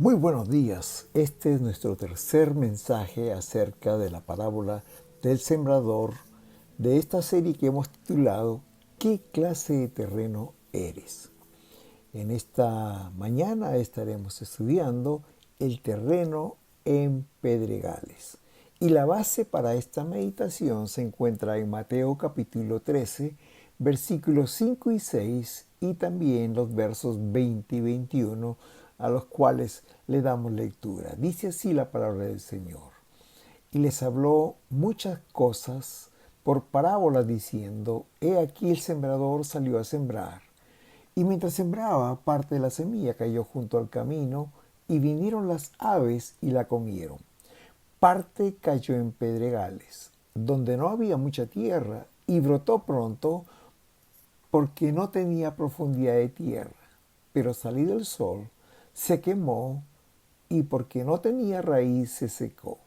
Muy buenos días. Este es nuestro tercer mensaje acerca de la parábola del sembrador de esta serie que hemos titulado ¿Qué clase de terreno eres? En esta mañana estaremos estudiando el terreno en Pedregales. Y la base para esta meditación se encuentra en Mateo capítulo 13, versículos 5 y 6 y también los versos 20 y 21 a los cuales le damos lectura. Dice así la palabra del Señor. Y les habló muchas cosas por parábolas diciendo, he aquí el sembrador salió a sembrar. Y mientras sembraba, parte de la semilla cayó junto al camino, y vinieron las aves y la comieron. Parte cayó en pedregales, donde no había mucha tierra, y brotó pronto porque no tenía profundidad de tierra. Pero salido el sol, se quemó, y porque no tenía raíz, se secó.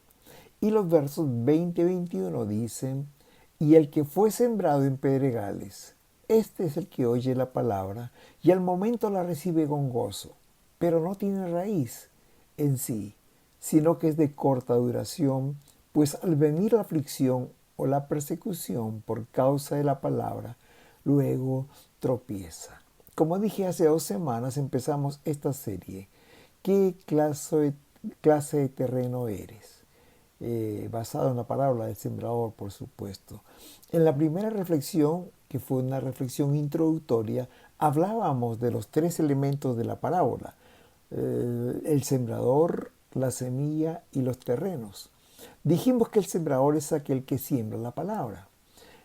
Y los versos 20 y 21 dicen, y el que fue sembrado en pedregales, este es el que oye la palabra y al momento la recibe con gozo, pero no tiene raíz en sí, sino que es de corta duración, pues al venir la aflicción o la persecución por causa de la palabra, luego tropieza. Como dije hace 2 semanas, empezamos esta serie. ¿Qué clase de terreno eres? Basado en la parábola del sembrador, por supuesto. En la primera reflexión, que fue una reflexión introductoria, hablábamos de los 3 elementos de la parábola: el sembrador, la semilla y los terrenos. Dijimos que el sembrador es aquel que siembra la palabra.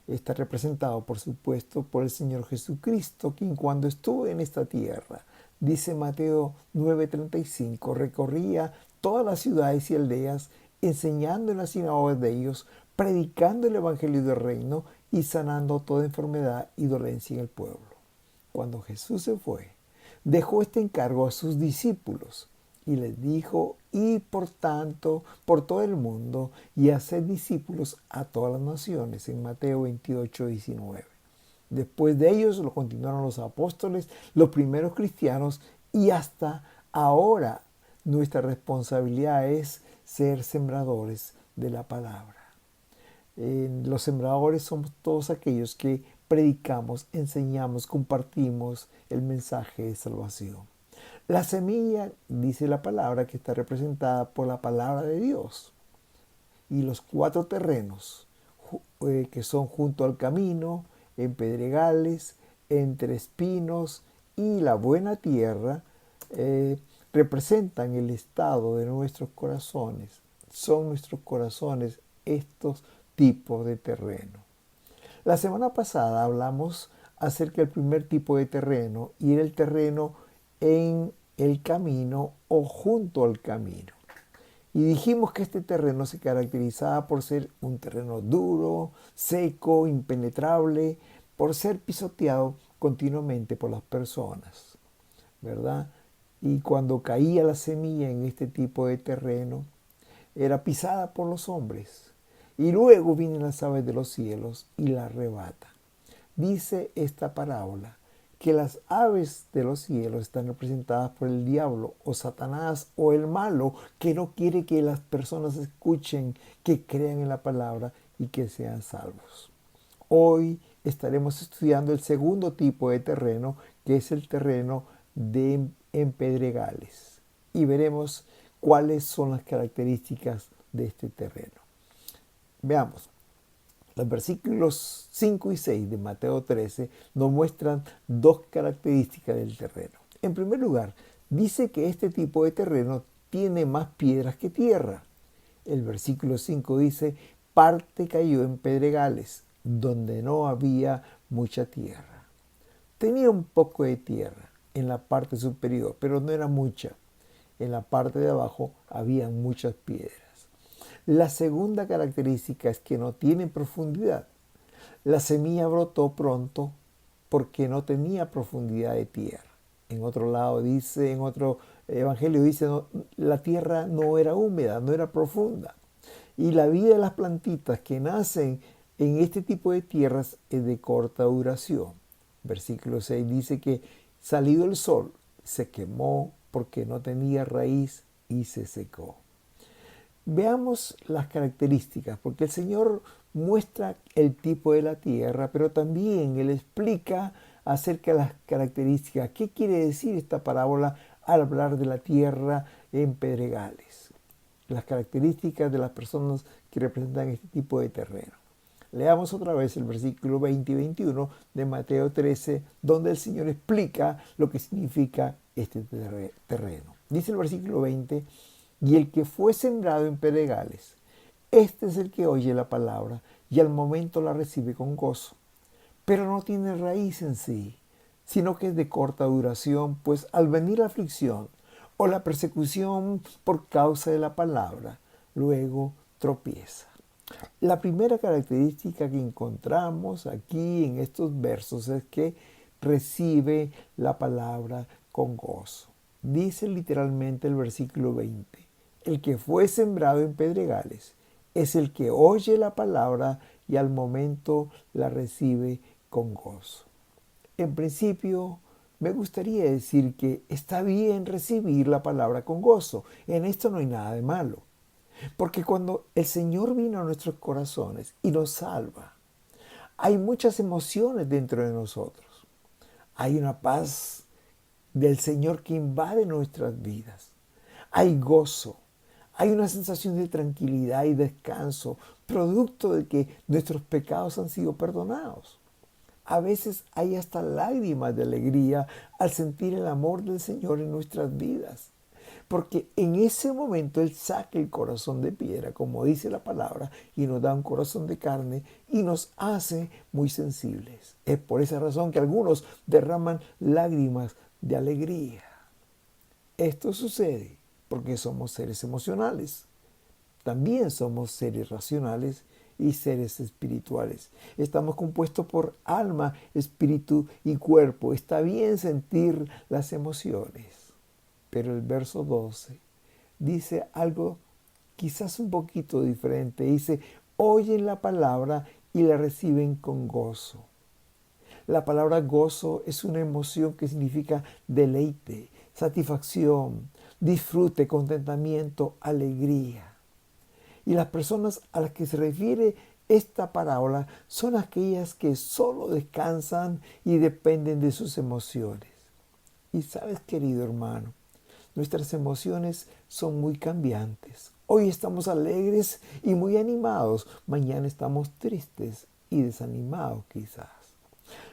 Está representado, por supuesto, por el Señor Jesucristo, quien cuando estuvo en esta tierra, dice Mateo 9:35, recorría todas las ciudades y aldeas, enseñando en las sinagogas de ellos, predicando el evangelio del reino y sanando toda enfermedad y dolencia en el pueblo. Cuando Jesús se fue, dejó este encargo a sus discípulos y les dijo, id por tanto por todo el mundo y haced discípulos a todas las naciones, en Mateo 28:19. Después de ellos lo continuaron los apóstoles, los primeros cristianos, y hasta ahora nuestra responsabilidad es ser sembradores de la palabra. Los sembradores somos todos aquellos que predicamos, enseñamos, compartimos el mensaje de salvación. La semilla, dice la palabra, que está representada por la palabra de Dios. Y los 4 terrenos, que son junto al camino, en pedregales, entre espinos y la buena tierra, representan el estado de nuestros corazones. Son nuestros corazones estos tipos de terreno. La semana pasada hablamos acerca del primer tipo de terreno, y era el terreno en el camino o junto al camino. Y dijimos que este terreno se caracterizaba por ser un terreno duro, seco, impenetrable, por ser pisoteado continuamente por las personas, ¿verdad? Y cuando caía la semilla en este tipo de terreno, era pisada por los hombres. Y luego vienen las aves de los cielos y la arrebatan. Dice esta parábola que las aves de los cielos están representadas por el diablo o Satanás o el malo, que no quiere que las personas escuchen, que crean en la palabra y que sean salvos. Hoy estaremos estudiando el segundo tipo de terreno, que es el terreno en pedregales, y veremos cuáles son las características de este terreno. Veamos. Los versículos 5 y 6 de Mateo 13 nos muestran 2 características del terreno. En primer lugar, dice que este tipo de terreno tiene más piedras que tierra. El versículo 5 dice, parte cayó en pedregales, donde no había mucha tierra. Tenía un poco de tierra en la parte superior, pero no era mucha. En la parte de abajo había muchas piedras. La segunda característica es que no tiene profundidad. La semilla brotó pronto porque no tenía profundidad de tierra. En otro lado dice, en otro evangelio dice, no, la tierra no era húmeda, no era profunda. Y la vida de las plantitas que nacen en este tipo de tierras es de corta duración. Versículo 6 dice que salido el sol, se quemó porque no tenía raíz y se secó. Veamos las características, porque el Señor muestra el tipo de la tierra, pero también Él explica acerca de las características. ¿Qué quiere decir esta parábola al hablar de la tierra en pedregales? Las características de las personas que representan este tipo de terreno. Leamos otra vez el versículo 20 y 21 de Mateo 13, donde el Señor explica lo que significa este terreno. Dice el versículo 20, y el que fue sembrado en pedregales, este es el que oye la palabra y al momento la recibe con gozo, pero no tiene raíz en sí, sino que es de corta duración, pues al venir la aflicción o la persecución por causa de la palabra, luego tropieza. La primera característica que encontramos aquí en estos versos es que recibe la palabra con gozo. Dice literalmente el versículo 20, el que fue sembrado en pedregales es el que oye la palabra y al momento la recibe con gozo. En principio, me gustaría decir que está bien recibir la palabra con gozo. En esto no hay nada de malo. Porque cuando el Señor vino a nuestros corazones y nos salva, hay muchas emociones dentro de nosotros. Hay una paz del Señor que invade nuestras vidas. Hay gozo. Hay una sensación de tranquilidad y descanso, producto de que nuestros pecados han sido perdonados. A veces hay hasta lágrimas de alegría al sentir el amor del Señor en nuestras vidas. Porque en ese momento Él saca el corazón de piedra, como dice la palabra, y nos da un corazón de carne y nos hace muy sensibles. Es por esa razón que algunos derraman lágrimas de alegría. Esto sucede porque somos seres emocionales. También somos seres racionales y seres espirituales. Estamos compuestos por alma, espíritu y cuerpo. Está bien sentir las emociones. Pero el verso 12 dice algo quizás un poquito diferente. Dice, oyen la palabra y la reciben con gozo. La palabra gozo es una emoción que significa deleite, satisfacción, disfrute, contentamiento, alegría. Y las personas a las que se refiere esta parábola son aquellas que solo descansan y dependen de sus emociones. Y sabes, querido hermano, nuestras emociones son muy cambiantes. Hoy estamos alegres y muy animados. Mañana estamos tristes y desanimados quizás.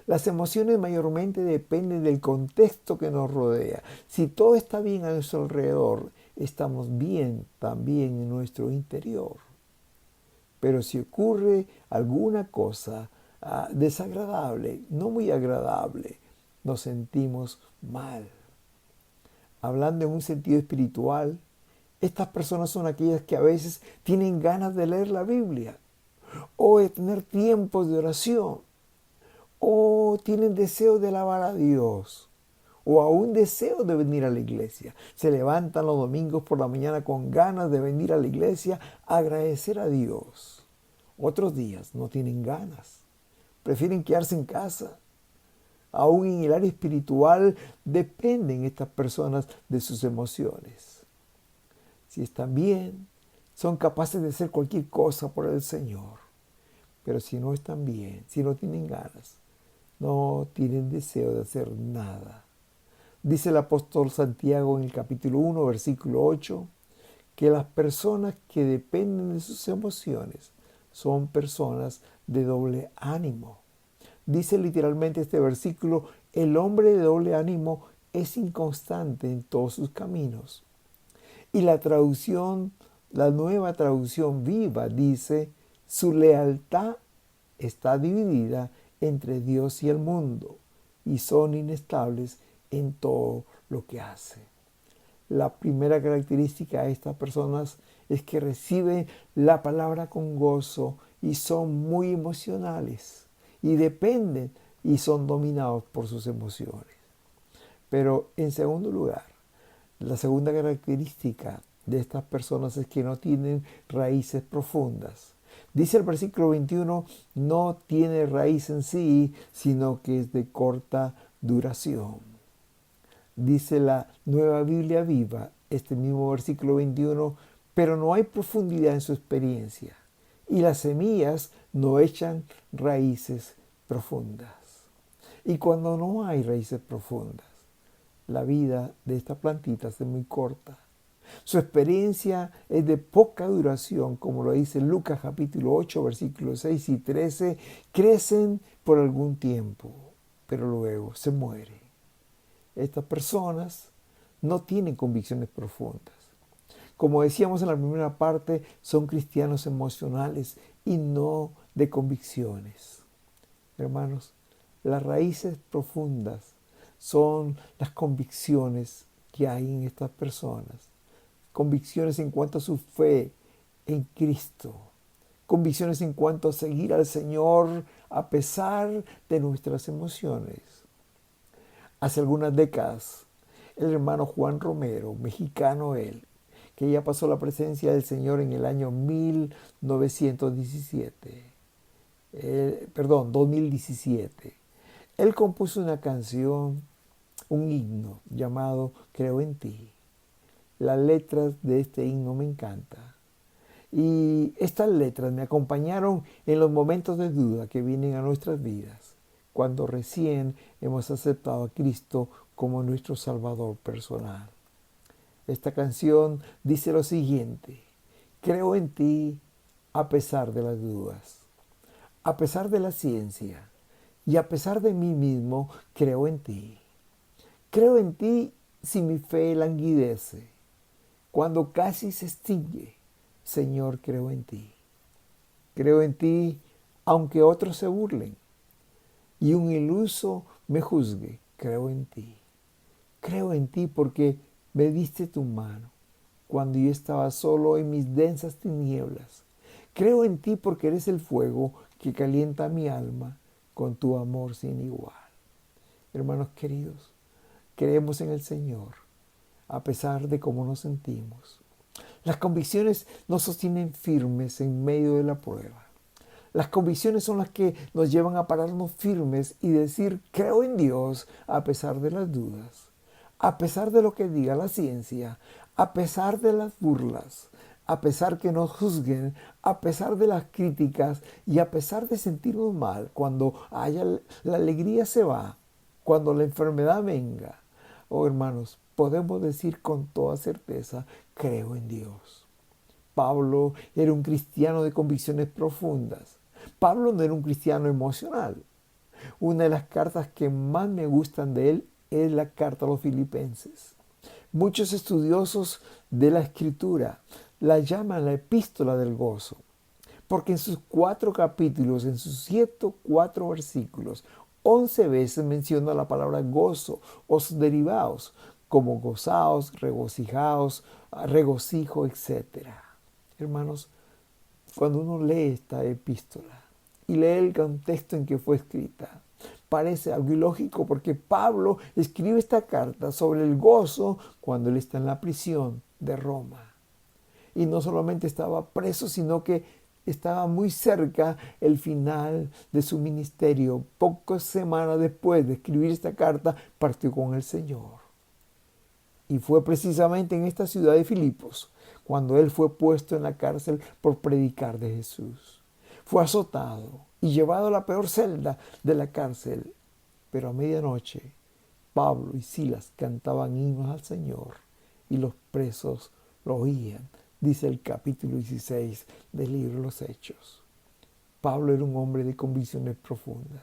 Las emociones mayormente dependen del contexto que nos rodea. Si todo está bien a nuestro alrededor, estamos bien también en nuestro interior. Pero si ocurre alguna cosa desagradable, no muy agradable, nos sentimos mal. Hablando en un sentido espiritual, estas personas son aquellas que a veces tienen ganas de leer la Biblia o de tener tiempos de oración o tienen deseo de alabar a Dios o aún deseo de venir a la iglesia. Se levantan los domingos por la mañana con ganas de venir a la iglesia a agradecer a Dios. Otros días no tienen ganas, prefieren quedarse en casa. Aún en el área espiritual dependen estas personas de sus emociones. Si están bien, son capaces de hacer cualquier cosa por el Señor. Pero si no están bien, si no tienen ganas, no tienen deseo de hacer nada. Dice el apóstol Santiago en el capítulo 1, versículo 8, que las personas que dependen de sus emociones son personas de doble ánimo. Dice literalmente este versículo, el hombre de doble ánimo es inconstante en todos sus caminos. Y la nueva traducción viva dice, su lealtad está dividida entre Dios y el mundo y son inestables en todo lo que hace. La primera característica de estas personas es que reciben la palabra con gozo y son muy emocionales y dependen y son dominados por sus emociones. Pero en segundo lugar, la segunda característica de estas personas es que no tienen raíces profundas. Dice el versículo 21, no tiene raíz en sí, sino que es de corta duración. Dice la Nueva Biblia Viva, este mismo versículo 21, pero no hay profundidad en su experiencia y las semillas no echan raíces profundas. Y cuando no hay raíces profundas, la vida de esta plantita es muy corta. Su experiencia es de poca duración, como lo dice Lucas capítulo 8, versículos 6 y 13. Crecen por algún tiempo, pero luego se mueren. Estas personas no tienen convicciones profundas. Como decíamos en la primera parte, son cristianos emocionales y no de convicciones. Hermanos, las raíces profundas son las convicciones que hay en estas personas. Convicciones en cuanto a su fe en Cristo. Convicciones en cuanto a seguir al Señor a pesar de nuestras emociones. Hace algunas décadas, el hermano Juan Romero, mexicano él, que ya pasó la presencia del Señor en el año 2017. Él compuso una canción, un himno llamado Creo en ti. Las letras de este himno me encantan. Y estas letras me acompañaron en los momentos de duda que vienen a nuestras vidas, cuando recién hemos aceptado a Cristo como nuestro Salvador personal. Esta canción dice lo siguiente: creo en ti a pesar de las dudas, a pesar de la ciencia y a pesar de mí mismo, creo en ti. Creo en ti si mi fe languidece, cuando casi se extingue. Señor, creo en ti. Creo en ti aunque otros se burlen y un iluso me juzgue. Creo en ti. Creo en ti porque me diste tu mano cuando yo estaba solo en mis densas tinieblas. Creo en ti porque eres el fuego que calienta mi alma con tu amor sin igual. Hermanos queridos, creemos en el Señor a pesar de cómo nos sentimos. Las convicciones nos sostienen firmes en medio de la prueba. Las convicciones son las que nos llevan a pararnos firmes y decir, creo en Dios a pesar de las dudas, a pesar de lo que diga la ciencia, a pesar de las burlas, a pesar que nos juzguen, a pesar de las críticas y a pesar de sentirnos mal cuando la alegría se va, cuando la enfermedad venga. Oh hermanos, podemos decir con toda certeza, creo en Dios. Pablo era un cristiano de convicciones profundas. Pablo no era un cristiano emocional. Una de las cartas que más me gustan de él es la carta a los Filipenses. Muchos estudiosos de la Escritura la llaman la epístola del gozo, porque en sus 4 capítulos, en sus 104 versículos, 11 veces menciona la palabra gozo o sus derivados, como gozaos, regocijaos, regocijo, etc. Hermanos, cuando uno lee esta epístola y lee el contexto en que fue escrita, parece algo ilógico porque Pablo escribe esta carta sobre el gozo cuando él está en la prisión de Roma. Y no solamente estaba preso, sino que estaba muy cerca el final de su ministerio. Pocas semanas después de escribir esta carta, partió con el Señor. Y fue precisamente en esta ciudad de Filipos cuando él fue puesto en la cárcel por predicar de Jesús. Fue azotado y llevado a la peor celda de la cárcel. Pero a medianoche, Pablo y Silas cantaban himnos al Señor y los presos lo oían, dice el capítulo 16 del libro de los Hechos. Pablo era un hombre de convicciones profundas.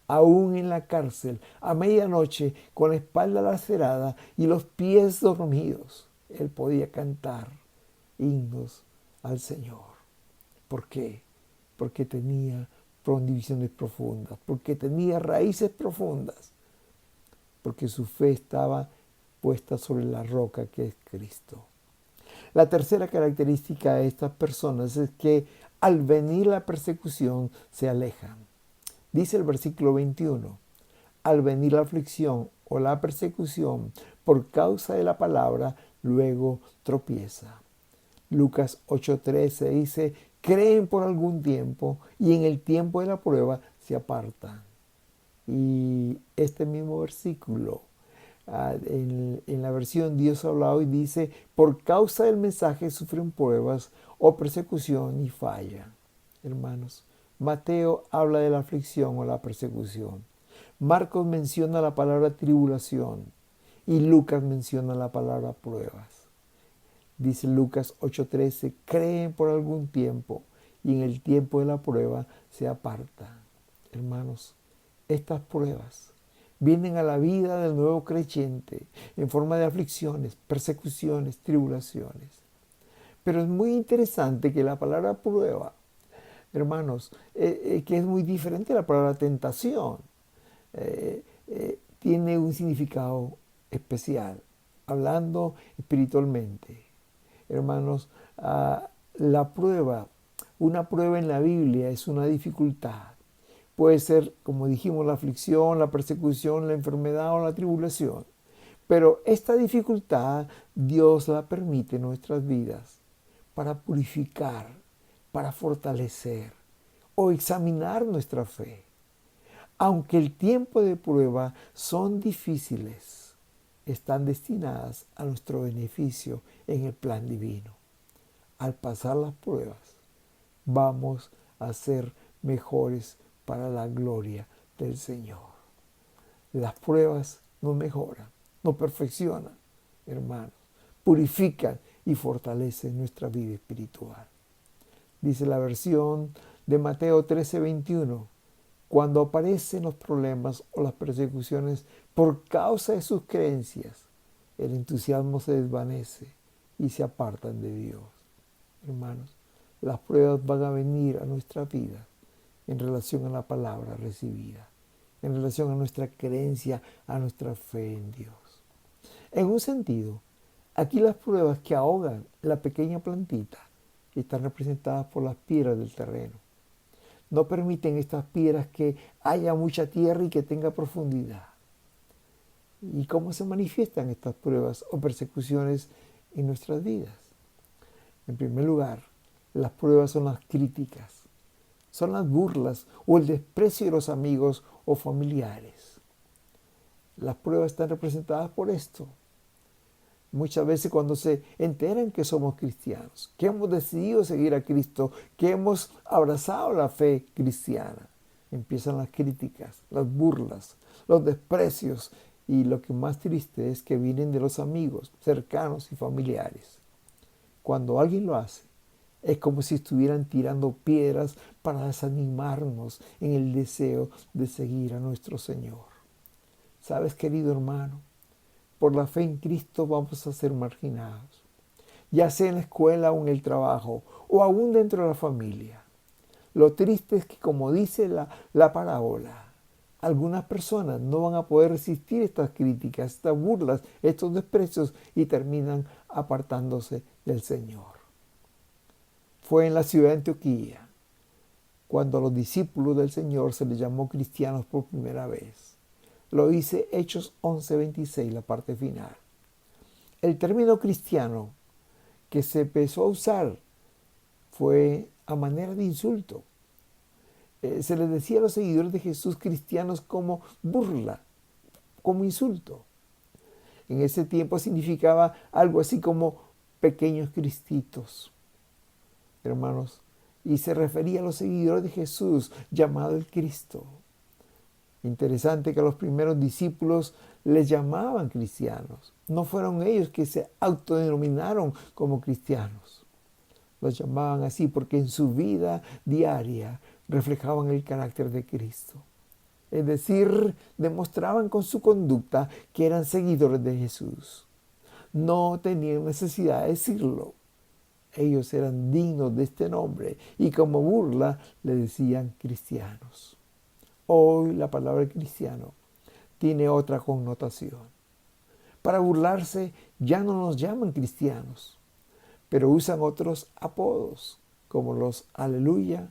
Aún en la cárcel, a medianoche, con la espalda lacerada y los pies dormidos, él podía cantar himnos al Señor. ¿Por qué? Porque tenía convicciones profundas, porque tenía raíces profundas, porque su fe estaba puesta sobre la roca que es Cristo. La tercera característica de estas personas es que al venir la persecución se alejan. Dice el versículo 21, al venir la aflicción o la persecución por causa de la palabra, luego tropieza. Lucas 8:13 dice, creen por algún tiempo y en el tiempo de la prueba se apartan. Y este mismo versículo En la versión Dios habla hoy dice, por causa del mensaje sufren pruebas o persecución y falla. Hermanos, Mateo habla de la aflicción o la persecución. Marcos menciona la palabra tribulación y Lucas menciona la palabra pruebas. Dice Lucas 8:13, creen por algún tiempo y en el tiempo de la prueba se aparta. Hermanos, estas pruebas vienen a la vida del nuevo creyente en forma de aflicciones, persecuciones, tribulaciones. Pero es muy interesante que la palabra prueba, hermanos, que es muy diferente a la palabra tentación, tiene un significado especial, hablando espiritualmente. Hermanos, la prueba, una prueba en la Biblia es una dificultad. Puede ser, como dijimos, la aflicción, la persecución, la enfermedad o la tribulación. Pero esta dificultad Dios la permite en nuestras vidas para purificar, para fortalecer o examinar nuestra fe. Aunque el tiempo de prueba son difíciles, están destinadas a nuestro beneficio en el plan divino. Al pasar las pruebas, vamos a ser mejores para la gloria del Señor. Las pruebas nos mejoran, nos perfeccionan, hermanos, purifican y fortalecen nuestra vida espiritual. Dice la versión de Mateo 13:21, cuando aparecen los problemas o las persecuciones por causa de sus creencias, el entusiasmo se desvanece y se apartan de Dios. Hermanos, las pruebas van a venir a nuestra vida en relación a la palabra recibida, en relación a nuestra creencia, a nuestra fe en Dios. En un sentido, aquí las pruebas que ahogan la pequeña plantita están representadas por las piedras del terreno. No permiten estas piedras que haya mucha tierra y que tenga profundidad. ¿Y cómo se manifiestan estas pruebas o persecuciones en nuestras vidas? En primer lugar, las pruebas son las críticas, son las burlas o el desprecio de los amigos o familiares. Las pruebas están representadas por esto. Muchas veces cuando se enteran que somos cristianos, que hemos decidido seguir a Cristo, que hemos abrazado la fe cristiana, empiezan las críticas, las burlas, los desprecios y lo que más triste es que vienen de los amigos cercanos y familiares. Cuando alguien lo hace, es como si estuvieran tirando piedras para desanimarnos en el deseo de seguir a nuestro Señor. ¿Sabes, querido hermano? Por la fe en Cristo vamos a ser marginados, ya sea en la escuela o en el trabajo, o aún dentro de la familia. Lo triste es que, como dice la parábola, algunas personas no van a poder resistir estas críticas, estas burlas, estos desprecios y terminan apartándose del Señor. Fue en la ciudad de Antioquía cuando a los discípulos del Señor se les llamó cristianos por primera vez. Lo dice Hechos 11:26, la parte final. El término cristiano que se empezó a usar fue a manera de insulto. Se les decía a los seguidores de Jesús cristianos como burla, como insulto. En ese tiempo significaba algo así como pequeños cristitos, hermanos, y se refería a los seguidores de Jesús, llamado el Cristo. Interesante que a los primeros discípulos les llamaban cristianos. No fueron ellos que se autodenominaron como cristianos. Los llamaban así porque en su vida diaria reflejaban el carácter de Cristo. Es decir, demostraban con su conducta que eran seguidores de Jesús. No tenían necesidad de decirlo. Ellos eran dignos de este nombre y como burla le decían cristianos. Hoy la palabra cristiano tiene otra connotación. Para burlarse ya no nos llaman cristianos, pero usan otros apodos como los aleluya,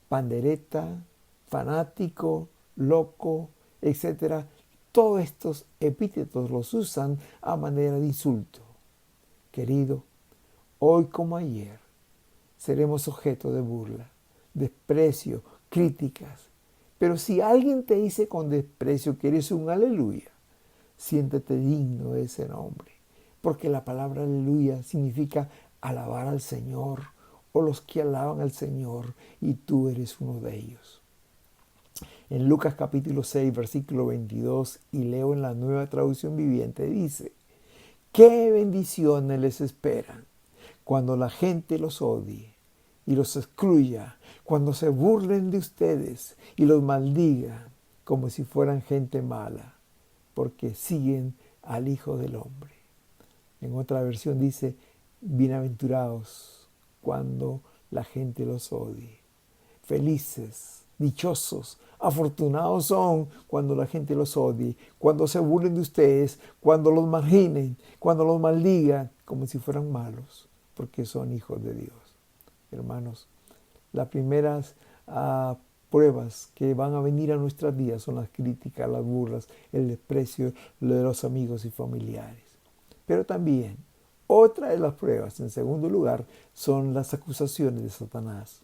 pandereta, fanático, loco, etc. Todos estos epítetos los usan a manera de insulto. Querido, hoy como ayer seremos objeto de burla, desprecio, críticas. Pero si alguien te dice con desprecio que eres un aleluya, Siéntete digno de ese nombre, porque la palabra aleluya significa alabar al Señor, o los que alaban al Señor, y tú eres uno de ellos. En Lucas capítulo 6, versículo 22, y leo en la Nueva Traducción Viviente, dice: ¡qué bendiciones les esperan cuando la gente los odie y los excluya, cuando se burlen de ustedes y los maldigan como si fueran gente mala, porque siguen al Hijo del Hombre! En otra versión dice: bienaventurados cuando la gente los odie. Felices, dichosos, afortunados son cuando la gente los odie, cuando se burlen de ustedes, cuando los marginen, cuando los maldigan como si fueran malos, porque son hijos de Dios. Hermanos, las primeras pruebas que van a venir a nuestras vidas son las críticas, las burlas, el desprecio de los amigos y familiares. Pero también, otra de las pruebas, en segundo lugar, son las acusaciones de Satanás.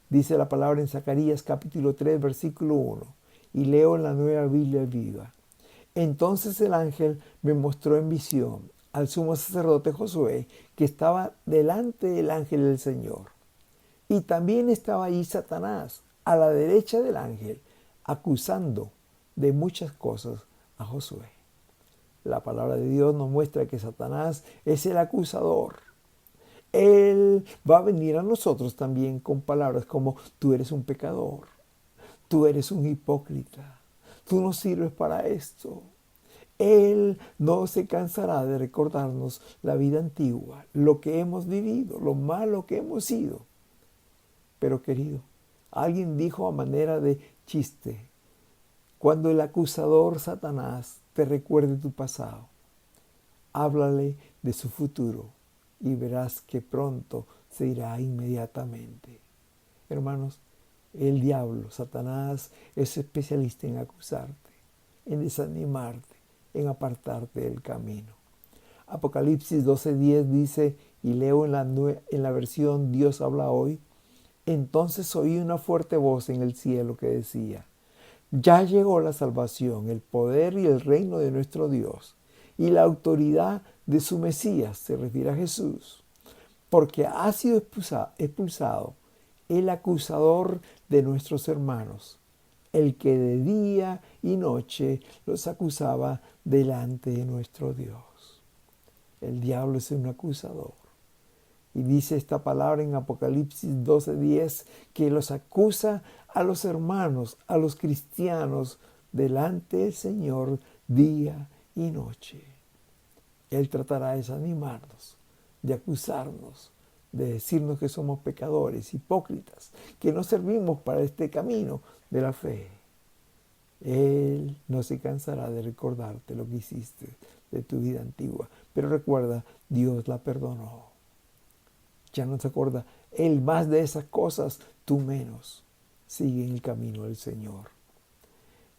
Dice la palabra en Zacarías capítulo 3, versículo 1, y leo en la Nueva Biblia Viva: entonces el ángel me mostró en visión al sumo sacerdote Josué, que estaba delante del ángel del Señor. Y también estaba allí Satanás, a la derecha del ángel, acusando de muchas cosas a Josué. La palabra de Dios nos muestra que Satanás es el acusador. Él va a venir a nosotros también con palabras como: tú eres un pecador, tú eres un hipócrita, tú no sirves para esto. Él no se cansará de recordarnos la vida antigua, lo que hemos vivido, lo malo que hemos sido. Pero querido, alguien dijo a manera de chiste: cuando el acusador Satanás te recuerde tu pasado, háblale de su futuro y verás que pronto se irá inmediatamente. Hermanos, el diablo, Satanás, es especialista en acusarte, en desanimarte, en apartarte del camino. Apocalipsis 12:10 dice, y leo en la versión Dios habla hoy: entonces oí una fuerte voz en el cielo que decía: ya llegó la salvación, el poder y el reino de nuestro Dios, y la autoridad de su Mesías, se refiere a Jesús, porque ha sido expulsado el acusador de nuestros hermanos, el que de día y noche los acusaba delante de nuestro Dios. El diablo es un acusador. Y dice esta palabra en Apocalipsis 12:10 que los acusa a los hermanos, a los cristianos, delante del Señor día y noche. Él tratará de desanimarnos, de acusarnos, de decirnos que somos pecadores, hipócritas, que no servimos para este camino de la fe. Él no se cansará de recordarte lo que hiciste de tu vida antigua. Pero recuerda, Dios la perdonó. Ya no se acuerda Él más de esas cosas, tú menos. Sigue en el camino del Señor.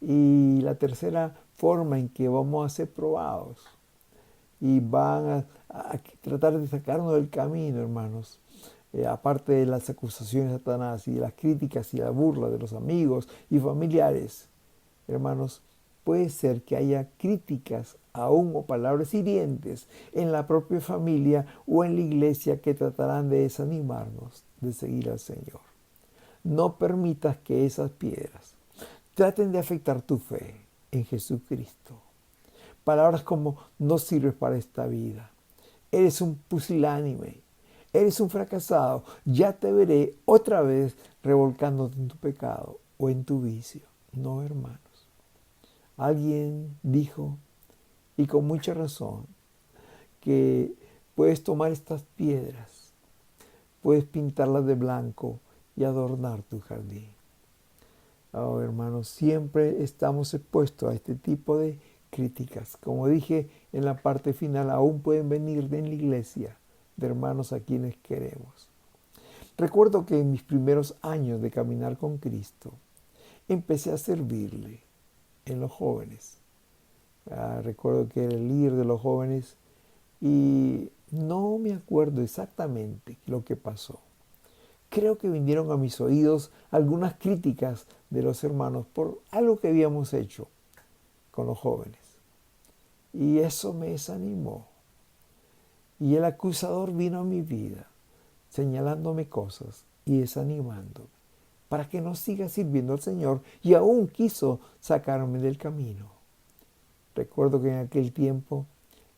Y la tercera forma en que vamos a ser probados y van a tratar de sacarnos del camino, hermanos, aparte de las acusaciones de Satanás y de las críticas y la burla de los amigos y familiares, hermanos, puede ser que haya críticas aún o palabras hirientes en la propia familia o en la iglesia que tratarán de desanimarnos de seguir al Señor. No permitas que esas piedras traten de afectar tu fe en Jesucristo. Palabras como: no sirves para esta vida, eres un pusilánime, eres un fracasado, ya te veré otra vez revolcándote en tu pecado o en tu vicio. No, hermanos. Alguien dijo, y con mucha razón, que puedes tomar estas piedras, puedes pintarlas de blanco y adornar tu jardín. Oh, hermanos, siempre estamos expuestos a este tipo de críticas. Como dije en la parte final, aún pueden venir de la iglesia, de hermanos a quienes queremos. Recuerdo que en mis primeros años de caminar con Cristo, empecé a servirle en los jóvenes. Recuerdo que era el líder de los jóvenes y no me acuerdo exactamente lo que pasó. Creo que vinieron a mis oídos algunas críticas de los hermanos por algo que habíamos hecho con los jóvenes. Y eso me desanimó. Y el acusador vino a mi vida, señalándome cosas y desanimándome, para que no siga sirviendo al Señor, y aún quiso sacarme del camino. Recuerdo que en aquel tiempo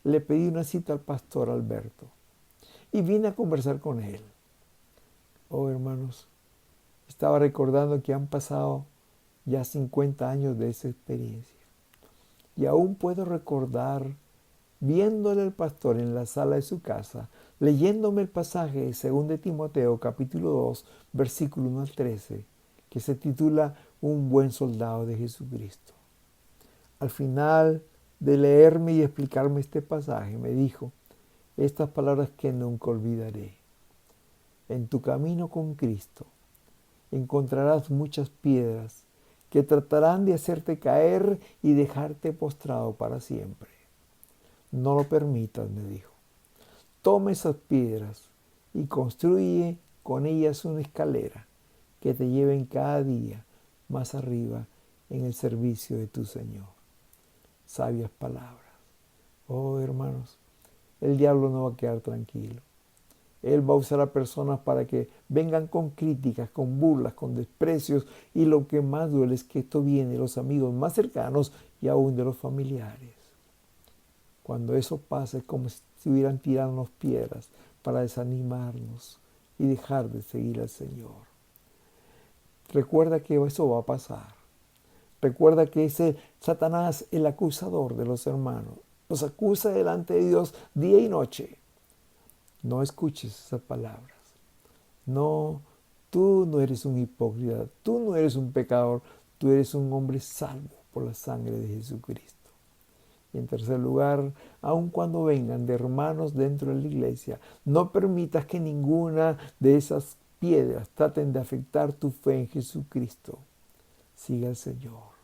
le pedí una cita al pastor Alberto y vine a conversar con él. Oh, hermanos, estaba recordando que han pasado ya 50 años de esa experiencia. Y aún puedo recordar viéndole al pastor en la sala de su casa, leyéndome el pasaje de 2 de Timoteo capítulo 2, versículo 1 al 13, que se titula Un buen soldado de Jesucristo. Al final de leerme y explicarme este pasaje, me dijo estas palabras que nunca olvidaré. En tu camino con Cristo encontrarás muchas piedras que tratarán de hacerte caer y dejarte postrado para siempre. No lo permitas, me dijo. Toma esas piedras y construye con ellas una escalera que te lleven cada día más arriba en el servicio de tu Señor. Sabias palabras. Oh, hermanos, el diablo no va a quedar tranquilo. Él va a usar a personas para que vengan con críticas, con burlas, con desprecios, y lo que más duele es que esto viene de los amigos más cercanos y aún de los familiares. Cuando eso pasa es como si estuvieran tirándonos piedras para desanimarnos y dejar de seguir al Señor. Recuerda que eso va a pasar. Recuerda que ese Satanás, el acusador de los hermanos, los acusa delante de Dios día y noche. No escuches esas palabras. No, tú no eres un hipócrita, tú no eres un pecador, tú eres un hombre salvo por la sangre de Jesucristo. Y en tercer lugar, aun cuando vengan de hermanos dentro de la iglesia, no permitas que ninguna de esas piedras traten de afectar tu fe en Jesucristo. Siga al Señor.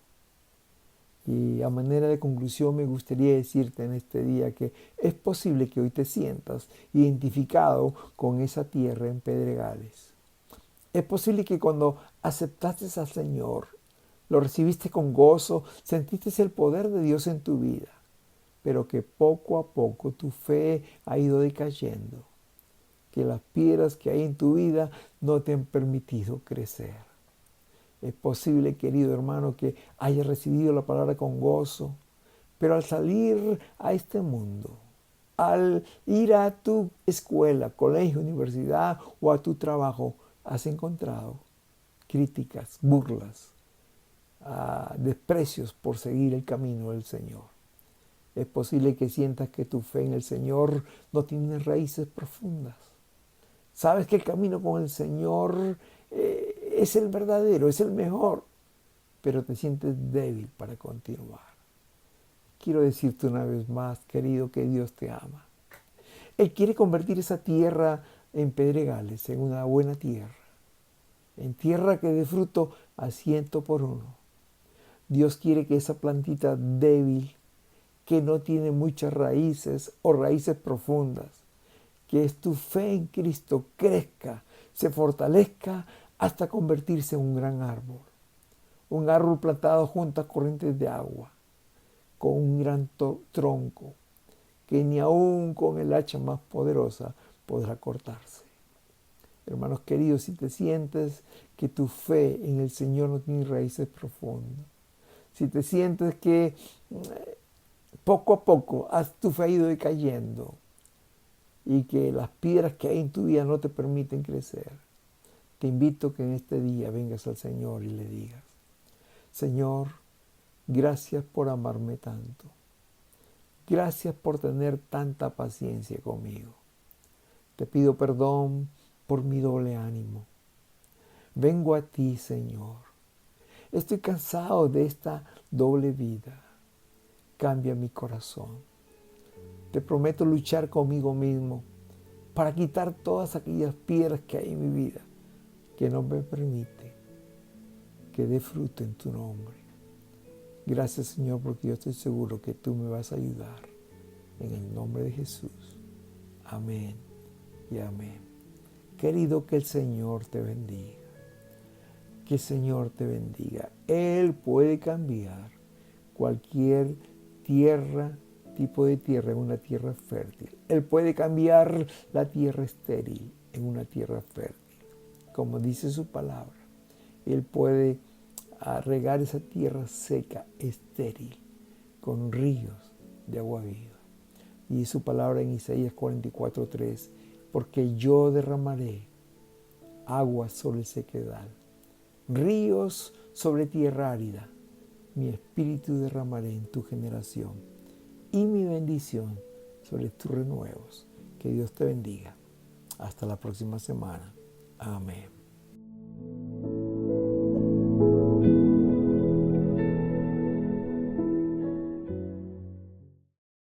Y a manera de conclusión me gustaría decirte en este día que es posible que hoy te sientas identificado con esa tierra en pedregales. Es posible que cuando aceptaste al Señor, lo recibiste con gozo, sentiste el poder de Dios en tu vida, pero que poco a poco tu fe ha ido decayendo, que las piedras que hay en tu vida no te han permitido crecer. Es posible, querido hermano, que hayas recibido la palabra con gozo, pero al salir a este mundo, al ir a tu escuela, colegio, universidad o a tu trabajo, has encontrado críticas, burlas, desprecios por seguir el camino del Señor. Es posible que sientas que tu fe en el Señor no tiene raíces profundas. Sabes que el camino con el Señor es el verdadero, es el mejor, pero te sientes débil para continuar. Quiero decirte una vez más, querido, que Dios te ama. Él quiere convertir esa tierra en pedregales, en una buena tierra, en tierra que dé fruto a 100%. Dios quiere que esa plantita débil, que no tiene muchas raíces o raíces profundas, que es tu fe en Cristo, crezca, se fortalezca hasta convertirse en un gran árbol. Un árbol plantado junto a corrientes de agua, con un gran tronco, que ni aun con el hacha más poderosa podrá cortarse. Hermanos queridos, si te sientes que tu fe en el Señor no tiene raíces profundas, si te sientes que poco a poco tu fe ha ido decayendo y que las piedras que hay en tu vida no te permiten crecer, te invito que en este día vengas al Señor y le digas: Señor, gracias por amarme tanto. Gracias por tener tanta paciencia conmigo. Te pido perdón por mi doble ánimo. Vengo a ti, Señor. Estoy cansado de esta doble vida. Cambia mi corazón. Te prometo luchar conmigo mismo para quitar todas aquellas piedras que hay en mi vida que no me permite que dé fruto en tu nombre. Gracias, Señor, porque yo estoy seguro que tú me vas a ayudar. En el nombre de Jesús. Amén y amén. Querido, que el Señor te bendiga. Que el Señor te bendiga. Él puede cambiar cualquier tierra tipo de tierra en una tierra fértil. Él puede cambiar la tierra estéril en una tierra fértil, como dice su palabra. Él puede regar esa tierra seca, estéril, con ríos de agua viva. Y su palabra en Isaías 44:3, porque yo derramaré aguas sobre el sequedal, ríos sobre tierra árida. Mi espíritu derramaré en tu generación y mi bendición sobre tus renuevos. Que Dios te bendiga. Hasta la próxima semana. Amén.